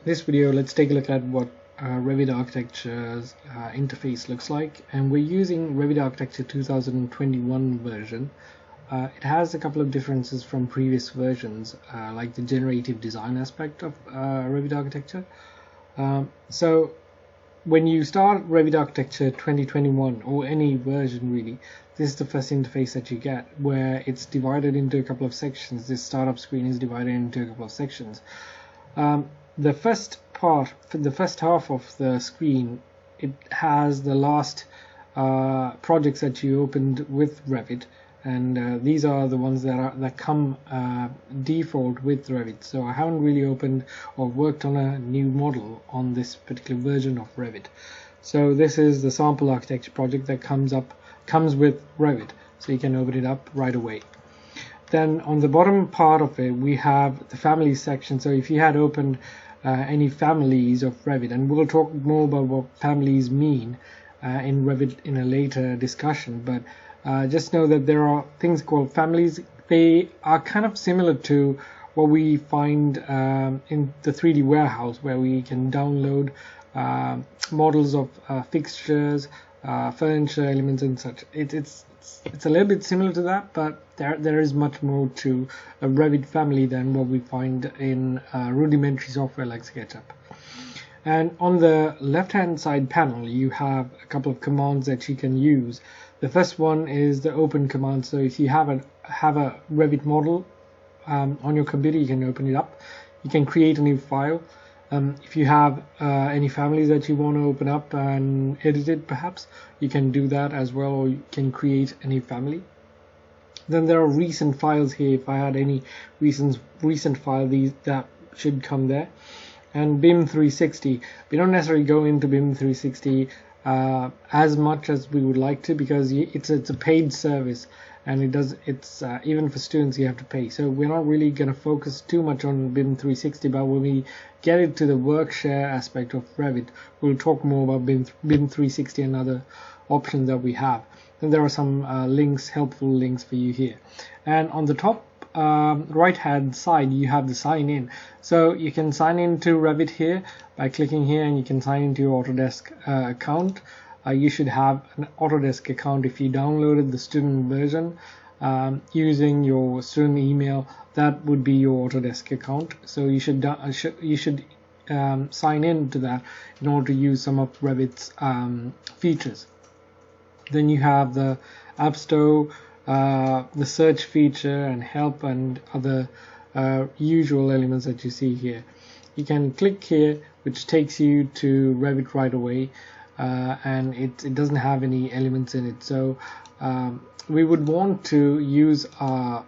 This video, let's take a look at what Revit Architecture's interface looks like, and we're using Revit Architecture 2021 version. It has a couple of differences from previous versions, like the generative design aspect of Revit Architecture. So when you start Revit Architecture 2021 or any version really, this is the first interface that you get, where it's divided into a couple of sections. This startup screen is divided into a couple of sections. The first part, for the first half of the screen, it has the last projects that you opened with Revit, and these are the ones that come default with Revit. So I haven't really opened or worked on a new model on this particular version of Revit. So this is the sample architecture project that comes with Revit, so you can open it up right away. Then on the bottom part of it, we have the families section. So if you had opened any families of Revit, and we'll talk more about what families mean in Revit in a later discussion, but just know that there are things called families. They are kind of similar to what we find in the 3D warehouse, where we can download models of fixtures, furniture elements and such. It's a little bit similar to that, but there is much more to a Revit family than what we find in rudimentary software like SketchUp. And on the left hand side panel, you have a couple of commands that you can use. The first one is the open command. So if you have a Revit model on your computer, you can open it up. You can create a new file. If you have any families that you want to open up and edit it, perhaps you can do that as well, or you can create a new family. Then there are recent files here. If I had any recent file, that should come there. And BIM 360, we don't necessarily go into BIM 360 as much as we would like to, because it's a paid service, and it's even for students you have to pay. So we're not really going to focus too much on BIM 360, but when we get into the work share aspect of Revit, we'll talk more about BIM 360 and other options that we have. And there are some helpful links for you here. And on the top right hand side, you have the sign in. So you can sign into Revit here by clicking here, and you can sign into your Autodesk account. You should have an Autodesk account if you downloaded the student version using your student email. That would be your Autodesk account. So you should sign in to that in order to use some of Revit's features. Then you have the App Store, the search feature, and help, and other usual elements that you see here. You can click here, which takes you to Revit right away. And it doesn't have any elements in it. So we would want to use our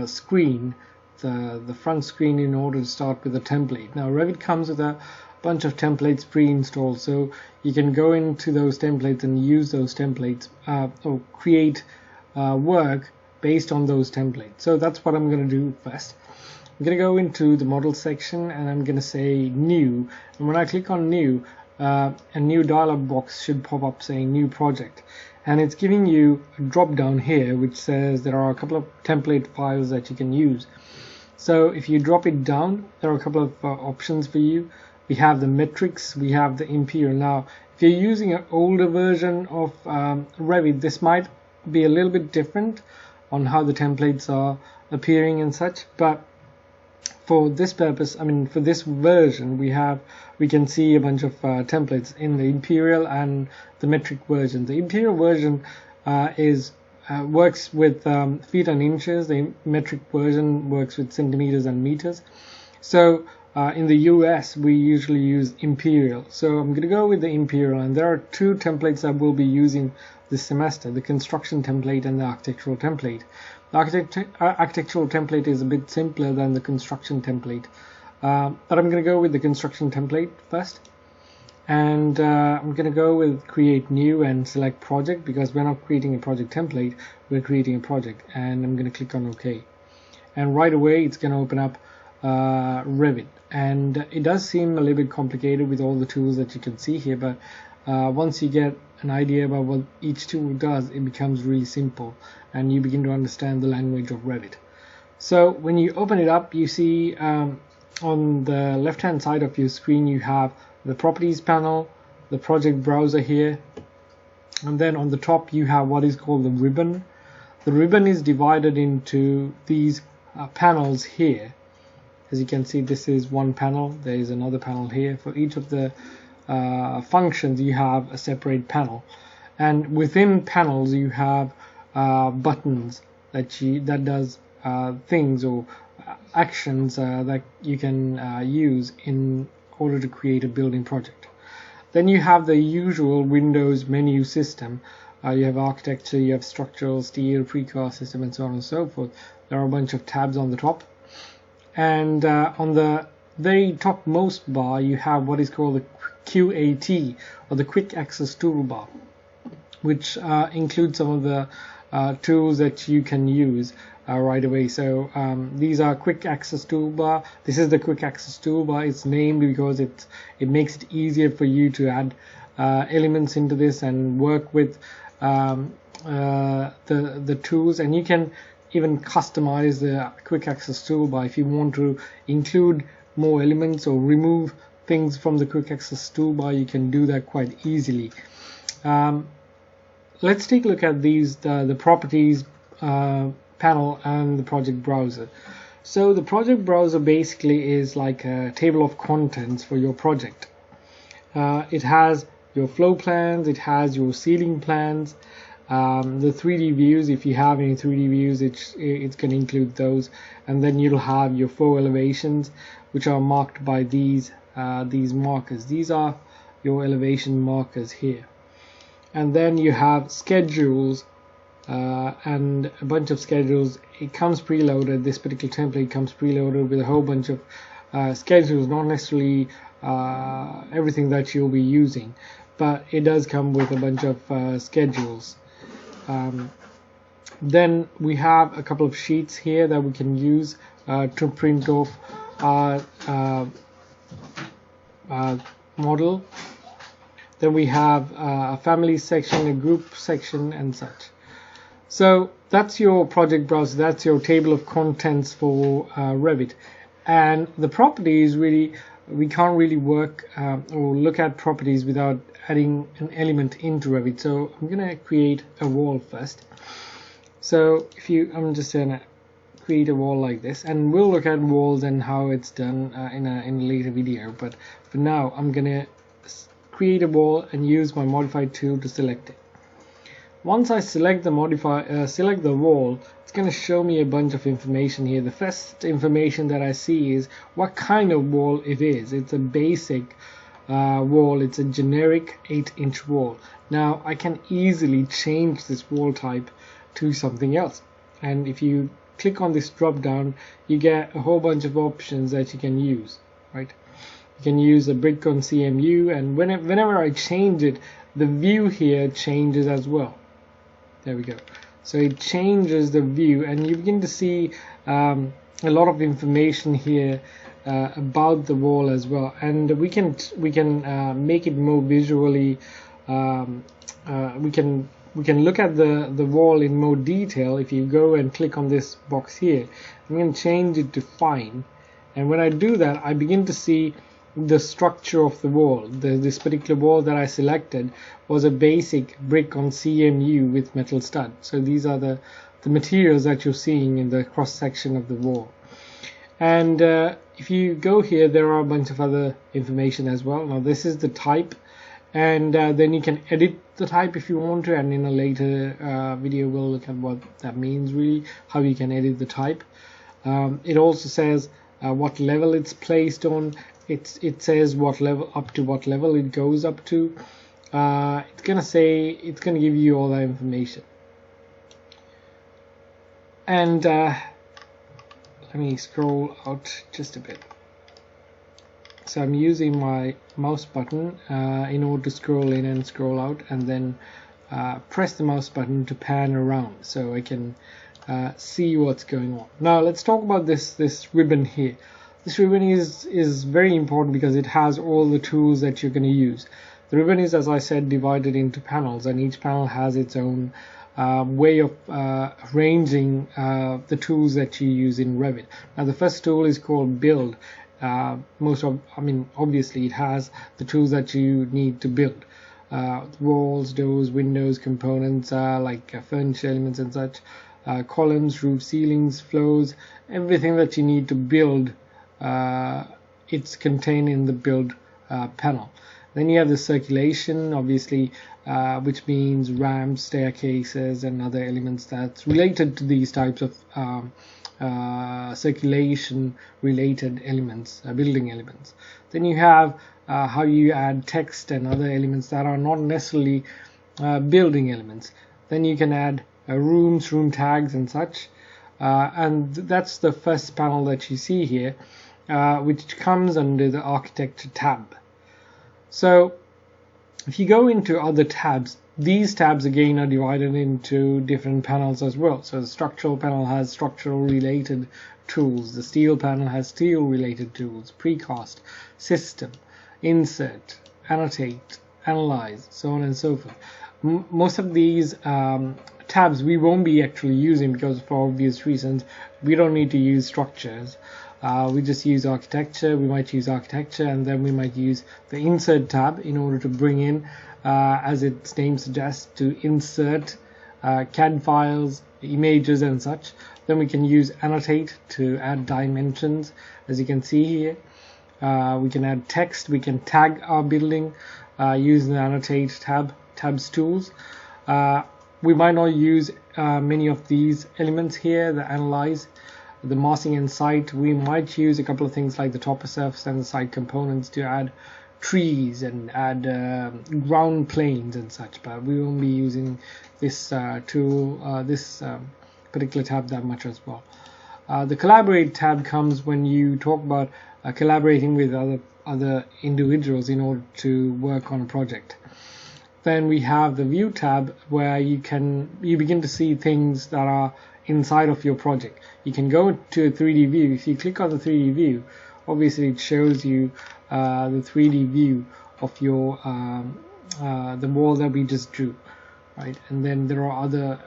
screen, the front screen, in order to start with a template. Now Revit comes with a bunch of templates pre-installed, so you can go into those templates and use those templates or create work based on those templates. So that's what I'm going to do first. I'm going to go into the model section, and I'm going to say new, and when I click on new, a new dialog box should pop up saying new project, and it's giving you a drop down here which says there are a couple of template files that you can use. So if you drop it down, there are a couple of options for you. We have the metrics, we have the imperial. Now if you're using an older version of Revit, this might be a little bit different on how the templates are appearing and such, but for this purpose, for this version, we can see a bunch of templates in the imperial and the metric version. The imperial version works with feet and inches. The metric version works with centimeters and meters. So in the US, we usually use imperial. So I'm going to go with the imperial, and there are two templates that we'll be using this semester: the construction template and the architectural template. The architectural template is a bit simpler than the construction template, but I'm going to go with the construction template first, and I'm going to go with create new and select project, because we're not creating a project template, we're creating a project, and I'm going to click on OK, and right away it's going to open up Revit, and it does seem a little bit complicated with all the tools that you can see here, but once you get an idea about what each tool does, it becomes really simple, and you begin to understand the language of Revit. So when you open it up, you see on the left hand side of your screen you have the properties panel, the project browser here, and then on the top you have what is called the ribbon. The ribbon is divided into these panels here. As you can see, this is one panel, there is another panel here. For each of the functions you have a separate panel, and within panels you have buttons that does things or actions that you can use in order to create a building project. Then you have the usual Windows menu system. You have architecture, you have structural, steel, precast system, and so on and so forth. There are a bunch of tabs on the top, and on the very topmost bar you have what is called the QAT, or the Quick Access Toolbar, which includes some of the tools that you can use right away. So these are Quick Access Toolbar. This is the Quick Access Toolbar. It's named because it makes it easier for you to add elements into this and work with the tools, and you can even customize the Quick Access Toolbar if you want to include more elements or remove things from the Quick Access Toolbar. You can do that quite easily. Let's take a look at these, the properties panel and the project browser. So the project browser basically is like a table of contents for your project. It has your flow plans, it has your ceiling plans, the 3D views. If you have any 3D views, it's going to include those, and then you'll have your 4 elevations, which are marked by these markers. These are your elevation markers here. And then you have schedules and a bunch of schedules. It comes preloaded. This particular template comes preloaded with a whole bunch of schedules, not necessarily everything that you'll be using, but it does come with a bunch of schedules. Then we have a couple of sheets here that we can use to print off our model. Then we have a family section, a group section, and such. So that's your project browser, that's your table of contents for Revit. And the properties, really, we can't really work or look at properties without adding an element into Revit. So I'm going to create a wall first. So I'm just going to create a wall like this, and we'll look at walls and how it's done in a later video. But for now, I'm going to create a wall and use my modify tool to select it. Once I select the wall, it's going to show me a bunch of information here. The first information that I see is what kind of wall it is. It's a basic wall. It's a generic 8-inch wall. Now I can easily change this wall type to something else, and if you click on this drop down, you get a whole bunch of options that you can use, right? You can use a brick on CMU, and whenever I change it, the view here changes as well. There we go. So it changes the view, and you begin to see a lot of information here about the wall as well. And we can make it more visually. We can look at the wall in more detail. If you go and click on this box here, I'm going to change it to fine, and when I do that, I begin to see the structure of the wall. This particular wall that I selected was a basic brick on CMU with metal stud. So these are the materials that you're seeing in the cross section of the wall. And if you go here, there are a bunch of other information as well. Now this is the type, and then you can edit the type if you want to, and in a later video we'll look at what that means, really, how you can edit the type. It also says what level it's placed on. It says what level, up to what level it goes up to. It's gonna give you all that information. And let me scroll out just a bit. So I'm using my mouse button in order to scroll in and scroll out, and then press the mouse button to pan around so I can see what's going on. Now let's talk about this ribbon here. This ribbon is very important because it has all the tools that you're going to use. The ribbon is, as I said, divided into panels, and each panel has its own way of arranging the tools that you use in Revit. Now the first tool is called Build. obviously it has the tools that you need to build. Walls, doors, windows, components like furniture elements and such, columns, roof, ceilings, floors, everything that you need to build, it's contained in the build panel. Then you have the circulation, obviously, which means ramps, staircases, and other elements that's related to these types of circulation related elements, building elements. Then you have how you add text and other elements that are not necessarily building elements. Then you can add rooms, room tags and such, and that's the first panel that you see here, which comes under the architecture tab. So if you go into other tabs, these tabs again are divided into different panels as well. So the structural panel has structural related tools, the steel panel has steel related tools, precast, system, insert, annotate, analyze, so on and so forth. Most of these tabs we won't be actually using because for obvious reasons we don't need to use structures. We just use architecture. We might use architecture, and then we might use the insert tab in order to bring in, as its name suggests, to insert CAD files, images and such. Then we can use annotate to add dimensions, as you can see here. We can add text. We can tag our building using the annotate tabs tools. We might not use many of these elements here, the analyze, the massing and site. We might use a couple of things like the topper surface and the site components to add trees and add ground planes and such, but we won't be using this this particular tab that much as well. The collaborate tab comes when you talk about collaborating with other individuals in order to work on a project. Then we have the view tab where you begin to see things that are inside of your project. You can go to a 3D view. If you click on the 3D view, obviously it shows you the 3D view of your the wall that we just drew, right? And then there are other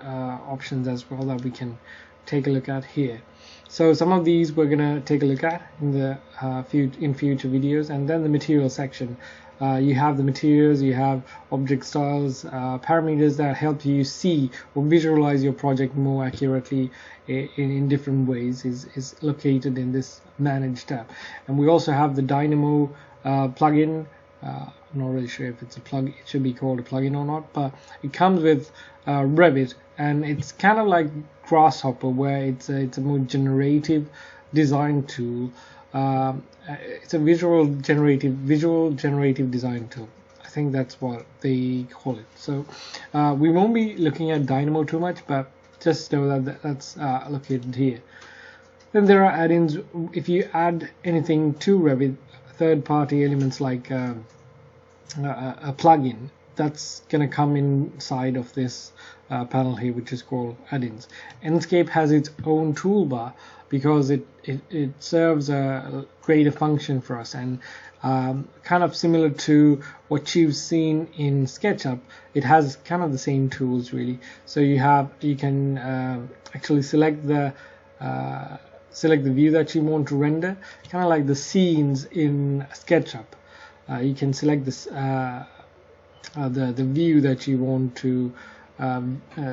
options as well that we can take a look at here. So some of these we're gonna take a look at in the future videos. And then the material section. You have the materials, you have object styles, parameters that help you see or visualize your project more accurately in different ways is located in this manage tab. And we also have the Dynamo plugin. I'm not really sure if it's a plug. It should be called a plugin or not, but it comes with Revit, and it's kind of like Grasshopper, where it's a more generative design tool. It's a visual generative design tool. I think that's what they call it. So we won't be looking at Dynamo too much, but just know that that's located here. Then there are add-ins. If you add anything to Revit, third-party elements like a plugin, that's going to come inside of this panel here, which is called Addins. Enscape has its own toolbar because it serves a greater function for us, and kind of similar to what you've seen in SketchUp, it has kind of the same tools really. So you can actually select the view that you want to render, kind of like the scenes in SketchUp. You can select this the view that you want to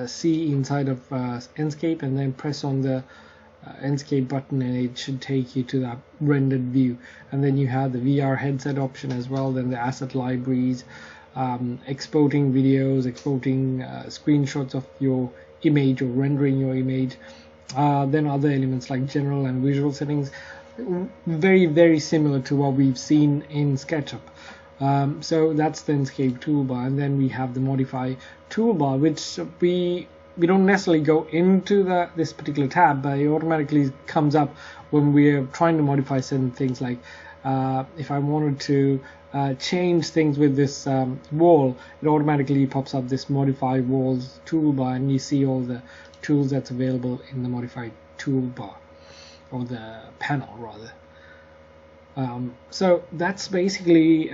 see inside of Enscape, and then press on the Enscape button, and it should take you to that rendered view. And then you have the VR headset option as well, then the asset libraries, exporting videos, exporting screenshots of your image or rendering your image, then other elements like general and visual settings, very, very similar to what we've seen in SketchUp. So that's the Enscape toolbar. And then we have the modify toolbar, which we don't necessarily go into this particular tab, but it automatically comes up when we're trying to modify certain things. Like if I wanted to change things with this wall, it automatically pops up this modify walls toolbar, and you see all the tools that's available in the modified toolbar, or the panel rather. So that's basically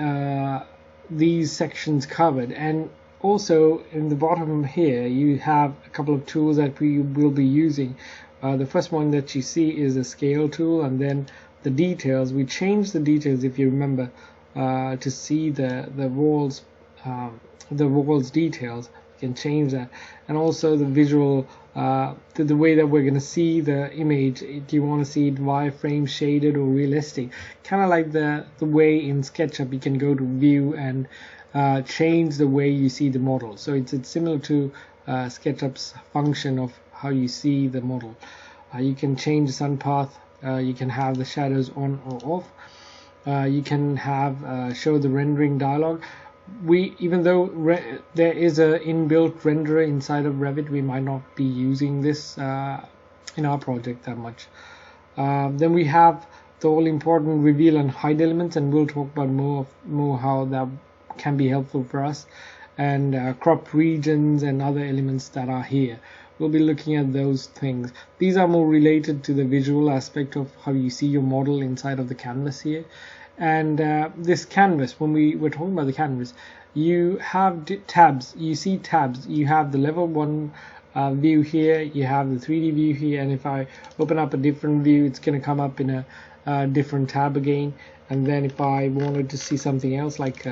these sections covered. And also in the bottom here you have a couple of tools that we will be using. The first one that you see is a scale tool, and then the details. We changed the details, if you remember, to see the walls details. We can change that, and also the visual, the way that we're going to see the image. Do you want to see it wireframe, shaded, or realistic? Kind of like the way in SketchUp you can go to view and change the way you see the model. So it's similar to SketchUp's function of how you see the model. You can change the sun path. You can have the shadows on or off. You can have show the rendering dialog. Even though there is a inbuilt renderer inside of Revit, we might not be using this in our project that much. Then we have the all important reveal and hide elements, and we'll talk about more how that can be helpful for us, and crop regions and other elements that are here. We'll be looking at those things. These are more related to the visual aspect of how you see your model inside of the canvas here. And this canvas, when we were talking about the canvas, you have tabs. You see tabs. You have the level 1 view here. You have the 3D view here. And if I open up a different view, it's going to come up in a different tab again. And then if I wanted to see something else like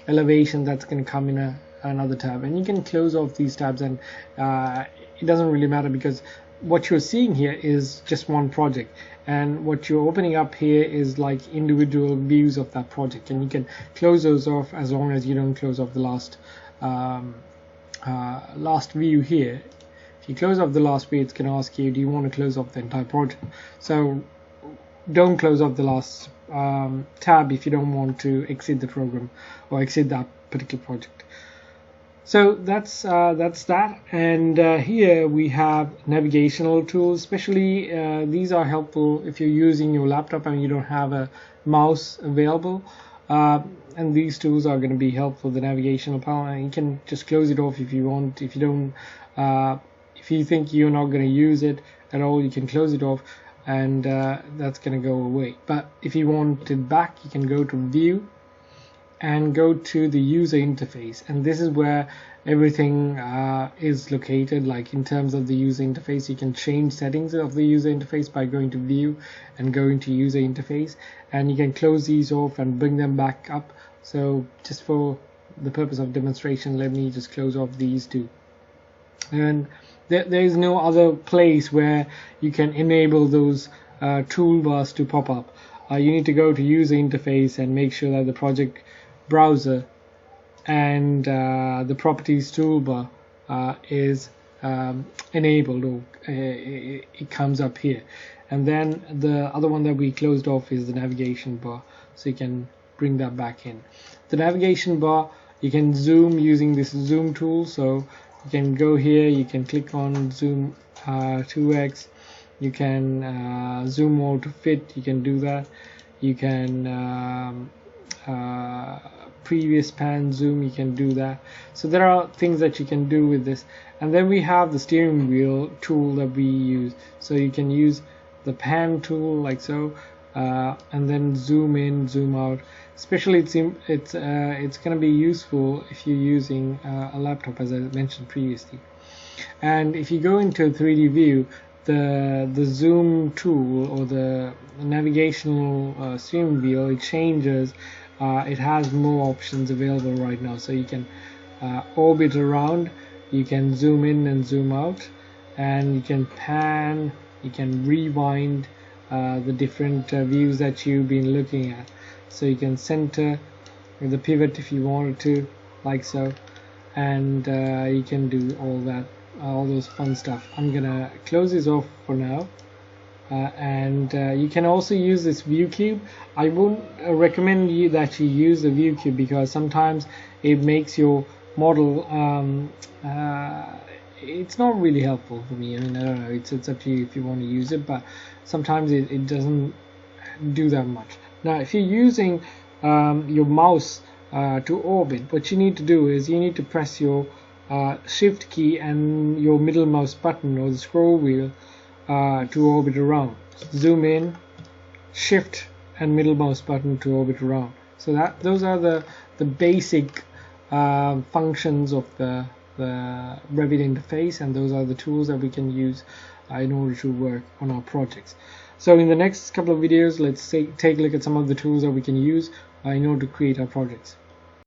elevation, that's going to come in another tab. And you can close off these tabs, and it doesn't really matter, because what you're seeing here is just one project, and what you're opening up here is like individual views of that project, and you can close those off as long as you don't close off the last view here. If you close off the last view, it's going to ask you, do you want to close off the entire project? So don't close off the last tab if you don't want to exit the program or exit that particular project. So that's that. And here we have navigational tools. Especially these are helpful if you're using your laptop and you don't have a mouse available. And these tools are going to be helpful. The navigational panel, and you can just close it off if you want. If you don't, if you think you're not going to use it at all, you can close it off, and that's going to go away. But if you want it back, you can go to View and go to the user interface, and this is where everything is located. Like in terms of the user interface, you can change settings of the user interface by going to View and going to user interface, and you can close these off and bring them back up. So just for the purpose of demonstration, let me just close off these two. And there is no other place where you can enable those toolbars to pop up. You need to go to user interface and make sure that the project browser and the properties toolbar is enabled, or it comes up here. And then the other one that we closed off is the navigation bar, so you can bring that back in. The navigation bar, you can zoom using this zoom tool, so you can go here, you can click on zoom 2x, you can zoom all to fit, you can do that. You can previous pan zoom, you can do that. So there are things that you can do with this. And then we have the steering wheel tool that we use, so you can use the pan tool like so, and then zoom in, zoom out. Especially it's going to be useful if you're using a laptop, as I mentioned previously. And if you go into a 3D view, the zoom tool or the navigational steering wheel, it changes. It has more options available right now, so you can orbit around, you can zoom in and zoom out, and you can pan, you can rewind the different views that you've been looking at. So you can center the pivot if you wanted to, like so, and you can do all that, all those fun stuff. I'm gonna close this off for now, and you can also use this view cube. I won't recommend you that you use the view cube, because sometimes it makes your model it's not really helpful for me. I mean, I don't know, it's up to you if you want to use it, but sometimes it doesn't do that much. Now if you're using your mouse to orbit, what you need to do is you need to press your shift key and your middle mouse button or the scroll wheel to orbit around. Zoom in, shift and middle mouse button to orbit around. So those are the basic functions of the Revit interface, and those are the tools that we can use in order to work on our projects. So in the next couple of videos, let's take a look at some of the tools that we can use in order to create our projects.